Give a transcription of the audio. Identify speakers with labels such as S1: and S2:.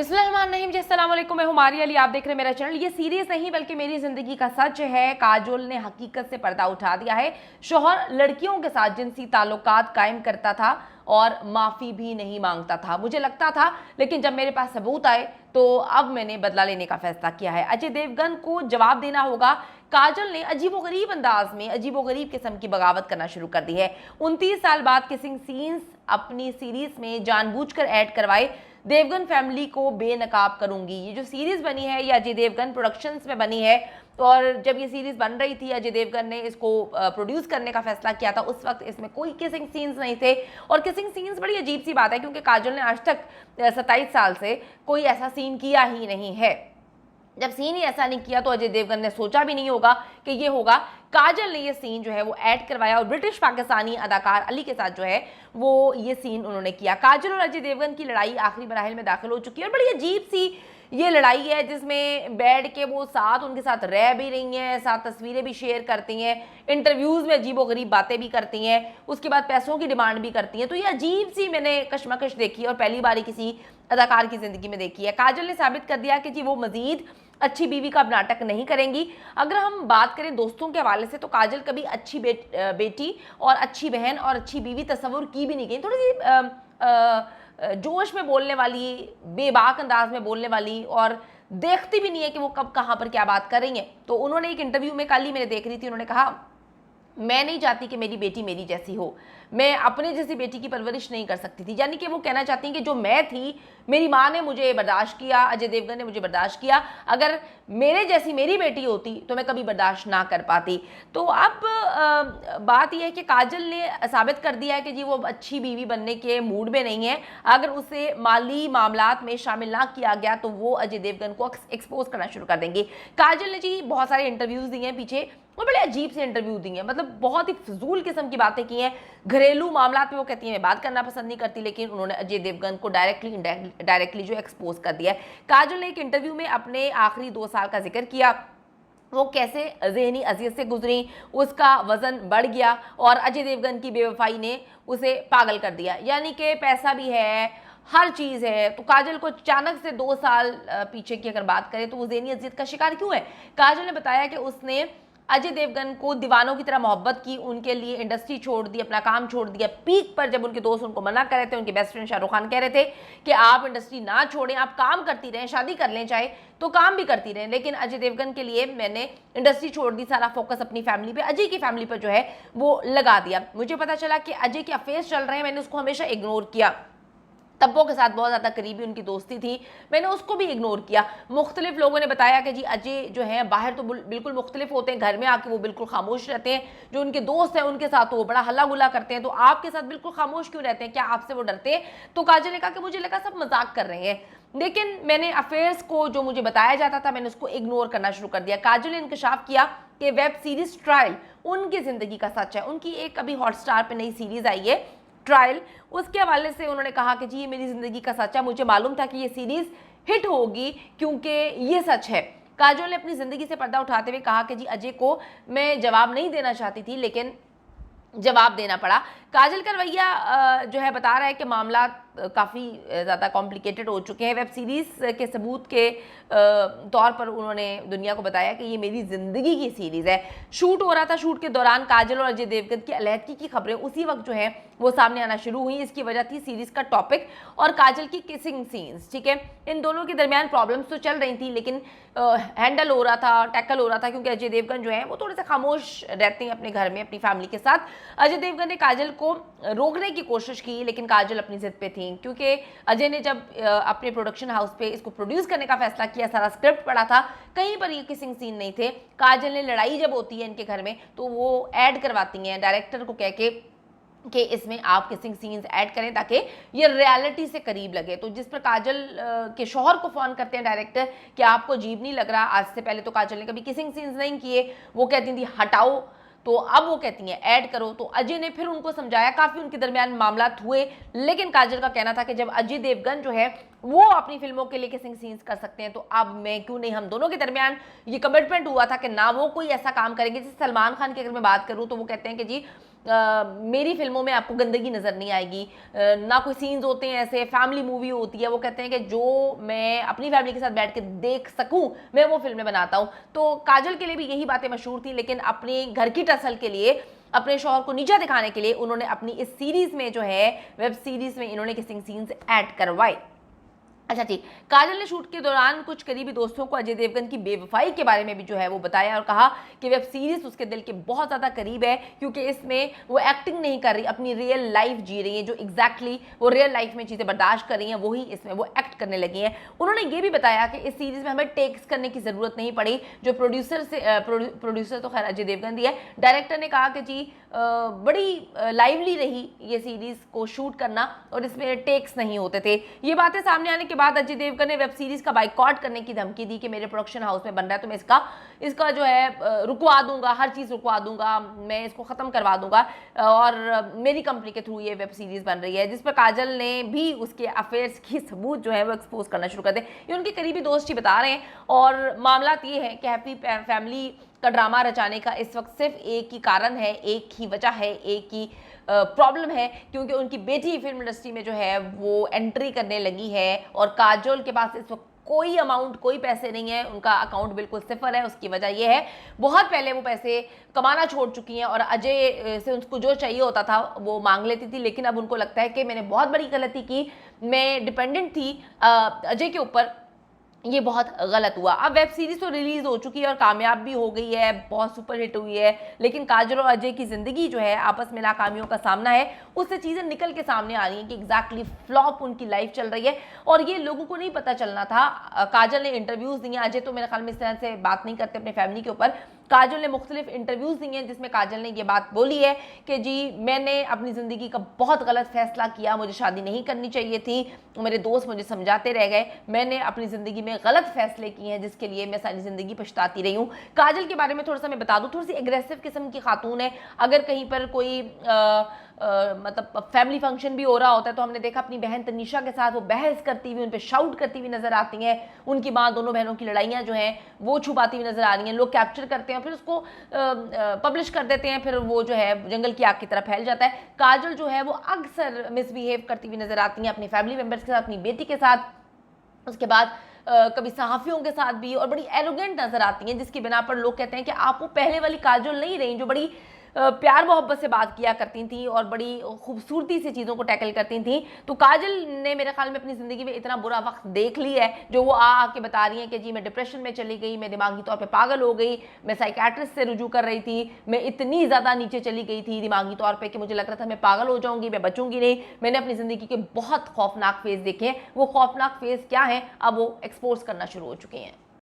S1: बिस्मिल्लाहिर्रहमानिर्रहीम जी, अस्सलाम वालेकुम। मैं हूं मारिया अली, आप देख रहे हैं मेरा चैनल। ये सीरीज नहीं बल्कि मेरी जिंदगी का सच है। काजोल ने हकीकत से पर्दा उठा दिया है। शौहर लड़कियों के साथ जिनसी ताल्लुकात कायम करता था और माफ़ी भी नहीं मांगता था, मुझे लगता था, लेकिन जब मेरे पास सबूत आए तो अब मैंने बदला लेने का फैसला किया है। अजय देवगन को जवाब देना होगा। काजल ने अजीबोगरीब अंदाज में अजीबोगरीब किस्म की बगावत करना शुरू कर दी है। 29 साल बाद किसिंग सीन्स अपनी सीरीज में जानबूझकर ऐड करवाए। देवगन फैमिली को बेनकाब करूंगी। ये जो सीरीज बनी है ये अजय देवगन प्रोडक्शंस में बनी है और जब ये सीरीज बन रही थी अजय देवगन ने इसको प्रोड्यूस करने का फैसला किया था। उस वक्त इसमें कोई किसिंग सीन्स नहीं थे और किसिंग सीन्स बड़ी अजीब सी बात है क्योंकि काजल ने आज तक 27 साल से कोई ऐसा सीन किया ही नहीं है। जब सीन ही ऐसा नहीं किया तो अजय देवगन ने सोचा भी नहीं होगा कि ये होगा। काजल ने ये सीन जो है वो ऐड करवाया और ब्रिटिश पाकिस्तानी अदाकार अली के साथ जो है वो ये सीन उन्होंने किया। काजल और अजय देवगन की लड़ाई आखिरी मराहिल में दाखिल हो चुकी है और बड़ी अजीब सी ये लड़ाई है जिसमें बैठ के वो साथ उनके साथ रह भी रही हैं, साथ तस्वीरें भी शेयर करती हैं, इंटरव्यूज़ में अजीबोगरीब बातें भी करती हैं, उसके बाद पैसों की डिमांड भी करती हैं। तो ये अजीब सी मैंने कशमकश देखी और पहली बारी किसी अदाकार की ज़िंदगी में देखी है। काजल ने साबित कर दिया कि जी वो मज़ीद अच्छी बीवी का नाटक नहीं करेंगी। अगर हम बात करें दोस्तों के हवाले से तो काजल कभी अच्छी बेटी और अच्छी बहन और अच्छी बीवी तस्वुर की भी नहीं गई। थोड़ी सी जोश में बोलने वाली, बेबाक अंदाज में बोलने वाली और देखती भी नहीं है कि वो कब कहाँ पर क्या बात कर रही हैं। तो उन्होंने एक इंटरव्यू में कल ही मैंने देख रही थी, उन्होंने कहा मैं नहीं चाहती कि मेरी बेटी मेरी जैसी हो, मैं अपने जैसी बेटी की परवरिश नहीं कर सकती थी। यानी कि वो कहना चाहती हैं कि जो मैं थी, मेरी माँ ने मुझे बर्दाश्त किया, अजय देवगन ने मुझे बर्दाश्त किया, अगर मेरे जैसी मेरी बेटी होती तो मैं कभी बर्दाश्त ना कर पाती। तो अब बात यह है कि काजल ने साबित कर दिया है कि जी वो अच्छी बीवी बनने के मूड में नहीं है। अगर उसे माली मामलात में शामिल ना किया गया तो वो अजय देवगन को एक्सपोज करना शुरू कर देंगी। काजल ने जी बहुत सारे इंटरव्यूज़ दिए हैं पीछे, वो बड़े अजीब से इंटरव्यू दिए हैं, मतलब बहुत ही फजूल किस्म की बातें की हैं। घरेलू मामलात में वो कहती हैं मैं बात करना पसंद नहीं करती, लेकिन उन्होंने अजय देवगन को डायरेक्टली जो एक्सपोज कर दिया है। काजल ने एक इंटरव्यू में अपने आखिरी 2 साल का जिक्र किया, वो कैसे ज़हनी अजियत से गुजरी, उसका वज़न बढ़ गया और अजय देवगन की बेवफाई ने उसे पागल कर दिया। यानी कि पैसा भी है, हर चीज़ है, तो काजल को अचानक से 2 साल पीछे की अगर बात करें तो वो ज़हनी अजियत का शिकार क्यों है। काजल ने बताया कि उसने अजय देवगन को दीवानों की तरह मोहब्बत की, उनके लिए इंडस्ट्री छोड़ दी, अपना काम छोड़ दिया। पीक पर जब उनके दोस्त उनको मना कर रहे थे, उनके बेस्ट फ्रेंड शाहरुख खान कह रहे थे कि आप इंडस्ट्री ना छोड़ें, आप काम करती रहें, शादी कर लें चाहे तो काम भी करती रहें, लेकिन अजय देवगन के लिए मैंने इंडस्ट्री छोड़ दी, सारा फोकस अपनी फैमिली पे, अजय की फैमिली पर जो है वो लगा दिया। मुझे पता चला कि अजय के अफेयर्स चल रहे हैं, मैंने उसको हमेशा इग्नोर किया। तब्बों के साथ बहुत ज़्यादा करीबी उनकी दोस्ती थी, मैंने उसको भी इग्नोर किया। मुख्तलिफ लोगों ने बताया कि जी अजय जो है बाहर तो बिल्कुल मुख्तलिफ होते हैं, घर में आके वो बिल्कुल खामोश रहते हैं, जो उनके दोस्त हैं उनके साथ तो वो बड़ा हल्ला गुल्ला करते हैं, तो आपके साथ बिल्कुल खामोश क्यों रहते हैं, क्या आपसे वो डरते हैं। तो काजल ने कहा कि मुझे लगा सब मजाक कर रहे हैं, लेकिन मैंने अफेयर्स को जो मुझे बताया जाता था मैंने उसको इग्नोर करना शुरू कर दिया। काजल ने इंकशाफ किया कि वेब सीरीज ट्रायल उनकी ज़िंदगी का सच है। उनकी एक अभी हॉटस्टार पर नई सीरीज़ आई है ट्रायल, उसके हवाले से उन्होंने कहा कि जी ये मेरी ज़िंदगी का सच है, मुझे मालूम था कि ये सीरीज़ हिट होगी क्योंकि ये सच है। काजोल ने अपनी ज़िंदगी से पर्दा उठाते हुए कहा कि जी अजय को मैं जवाब नहीं देना चाहती थी लेकिन जवाब देना पड़ा। काजल का रवैया जो है बता रहा है कि मामला काफ़ी ज़्यादा कॉम्प्लिकेटेड हो चुके हैं। वेब सीरीज़ के सबूत के तौर पर उन्होंने दुनिया को बताया कि ये मेरी ज़िंदगी की सीरीज़ है। शूट हो रहा था, शूट के दौरान काजल और अजय देवगन की अलहदगी की खबरें उसी वक्त जो है वो सामने आना शुरू हुई। इसकी वजह थी सीरीज़ का टॉपिक और काजल की किसिंग सीन्स। ठीक है, इन दोनों के दरमियान प्रॉब्लम्स तो चल रही थी लेकिन हैंडल हो रहा था, टैकल हो रहा था, क्योंकि अजय देवगन जो है वो थोड़े से खामोश रहते हैं अपने घर में अपनी फैमिली के साथ। अजय देवगन ने काजल को रोकने की कोशिश की लेकिन काजल अपनी जिद पे थी, क्योंकि अजय ने जब अपने प्रोडक्शन हाउस पे इसको प्रोड्यूस करने का फैसला किया, सारा स्क्रिप्ट पढ़ा था, कहीं पर ये किसिंग सीन नहीं थे। काजल ने लड़ाई जब होती है इनके घर में तो वो ऐड करवाती हैं डायरेक्टर को कह के कि इसमें आप किसिंग सीन्स ऐड करें ताकि ये रियलिटी से करीब लगे। तो जिस पर काजल के शौहर को फ़ोन करते हैं डायरेक्टर कि आपको अजीब नहीं लग रहा, आज से पहले तो काजल ने कभी किसिंग सीन्स नहीं किए, वो कहती थी हटाओ, तो अब वो कहती हैं ऐड करो। तो अजय ने फिर उनको समझाया, काफ़ी उनके दरमियान मामला हुए, लेकिन काजल का कहना था कि जब अजय देवगन जो है वो अपनी फिल्मों के लिए किसिंग सीन्स कर सकते हैं तो अब मैं क्यों नहीं। हम दोनों के दरमियान ये कमिटमेंट हुआ था कि ना वो कोई ऐसा काम करेंगे। जैसे सलमान खान की अगर मैं बात करूँ तो वो कहते हैं कि जी मेरी फिल्मों में आपको गंदगी नज़र नहीं आएगी, ना कोई सीन्स होते हैं ऐसे, फैमिली मूवी होती है, वो कहते हैं कि जो मैं अपनी फैमिली के साथ बैठ के देख सकूं मैं वो फिल्में बनाता हूं। तो काजल के लिए भी यही बातें मशहूर थी, लेकिन अपने घर की टसल के लिए, अपने शौहर को नीचा दिखाने के लिए उन्होंने अपनी इस सीरीज में जो है, वेब सीरीज में इन्होंने किसिंग सीन्स ऐड करवाए। अच्छा ठीक, काजल ने शूट के दौरान कुछ करीबी दोस्तों को अजय देवगन की बेवफाई के बारे में भी जो है वो बताया और कहा कि वेब सीरीज उसके दिल के बहुत ज़्यादा करीब है, क्योंकि इसमें वो एक्टिंग नहीं कर रही, अपनी रियल लाइफ जी रही है, जो एग्जैक्टली वो रियल लाइफ में चीज़ें बर्दाश्त कर रही हैं वही इसमें वो एक्ट करने लगी हैं। उन्होंने ये भी बताया कि इस सीरीज में हमें टेक्स करने की ज़रूरत नहीं पड़ी। जो प्रोड्यूसर तो खैर अजय देवगन दी है, डायरेक्टर ने कहा कि जी बड़ी लाइवली रही ये सीरीज को शूट करना और इसमें टेक्स नहीं होते थे। ये बातें सामने आने के बाद अजय देवगन ने वेब सीरीज का बाइकॉट करने की धमकी दी कि मेरे प्रोडक्शन हाउस में बन रहा है तो मैं इसका जो है रुकवा दूंगा, हर चीज़ रुकवा दूंगा, मैं इसको ख़त्म करवा दूंगा और मेरी कंपनी के थ्रू ये वेब सीरीज बन रही है। जिस पर काजल ने भी उसके अफेयर्स की सबूत जो है वो एक्सपोज करना शुरू कर दे। ये उनके करीबी दोस्त ही बता रहे हैं और मामला ये है कि हैप्पी फैमिली का ड्रामा रचाने का इस वक्त सिर्फ एक ही कारण है, एक ही वजह है, एक ही प्रॉब्लम है, क्योंकि उनकी बेटी फिल्म इंडस्ट्री में जो है वो एंट्री करने लगी है और काजोल के पास इस वक्त कोई अमाउंट, कोई पैसे नहीं है, उनका अकाउंट बिल्कुल सिफर है। उसकी वजह यह है बहुत पहले वो पैसे कमाना छोड़ चुकी हैं और अजय से उनको जो चाहिए होता था वो मांग लेती थी, लेकिन अब उनको लगता है कि मैंने बहुत बड़ी गलती की, मैं डिपेंडेंट थी अजय के ऊपर, ये बहुत गलत हुआ। अब वेब सीरीज तो रिलीज हो चुकी है और कामयाब भी हो गई है, बहुत सुपर हिट हुई है, लेकिन काजल और अजय की जिंदगी जो है आपस में नाकामियों का सामना है, उससे चीज़ें निकल के सामने आ रही हैं कि एग्जैक्टली फ्लॉप उनकी लाइफ चल रही है और ये लोगों को नहीं पता चलना था। काजल ने इंटरव्यूज़ दिए, अजय तो मेरे ख्याल में इस तरह से बात नहीं करते अपने फैमिली के ऊपर। काजल ने मुख्तलिफ इंटरव्यूज़ दिए हैं जिसमें काजल ने ये बात बोली है कि जी मैंने अपनी ज़िंदगी का बहुत गलत फैसला किया, मुझे शादी नहीं करनी चाहिए थी, मेरे दोस्त मुझे समझाते रह गए, मैंने अपनी ज़िंदगी में गलत फैसले किए हैं जिसके लिए मैं सारी ज़िंदगी पछताती रही हूँ। काजल के बारे में थोड़ा सा मैं बता दूँ, थोड़ी सी एग्रेसिव किस्म की खातून है। अगर कहीं पर कोई मतलब फैमिली फंक्शन भी हो रहा होता है तो हमने देखा अपनी बहन तनीषा के साथ वो बहस करती हुई, उन पर शाउट करती हुई नजर आती हैं। उनकी माँ, दोनों बहनों की लड़ाइयाँ जो हैं वो छुपाती हुई नजर आ रही हैं, लोग कैप्चर करते हैं फिर उसको पब्लिश कर देते हैं, फिर वो जो है जंगल की आग की तरह फैल जाता है। काजल जो है वो अक्सर मिसबिहेव करती हुई नजर आती हैं अपनी फैमिली मेम्बर्स के साथ, अपनी बेटी के साथ, उसके बाद कभी सहाफ़ियों के साथ भी, और बड़ी एरोगेंट नजर आती हैं जिसकी बिना पर लोग कहते हैं कि आप वो पहले वाली काजल नहीं रही जो बड़ी प्यार मोहब्बत से बात किया करती थी और बड़ी खूबसूरती से चीज़ों को टैकल करती थी। तो काजल ने मेरे ख्याल में अपनी ज़िंदगी में इतना बुरा वक्त देख लिया है जो वो आके बता रही हैं कि जी मैं डिप्रेशन में चली गई, मैं दिमागी तौर पे पागल हो गई, मैं साइकेट्रिस्ट से रुजू कर रही थी, मैं इतनी ज़्यादा नीचे चली गई थी दिमागी तौर पर कि मुझे लग रहा था मैं पागल हो जाऊँगी, मैं बचूंगी नहीं। मैंने अपनी ज़िंदगी के बहुत खौफनाक फेज़ देखे हैं, वो खौफनाक फेज़ क्या है अब वो एक्सपोज करना शुरू हो चुके हैं।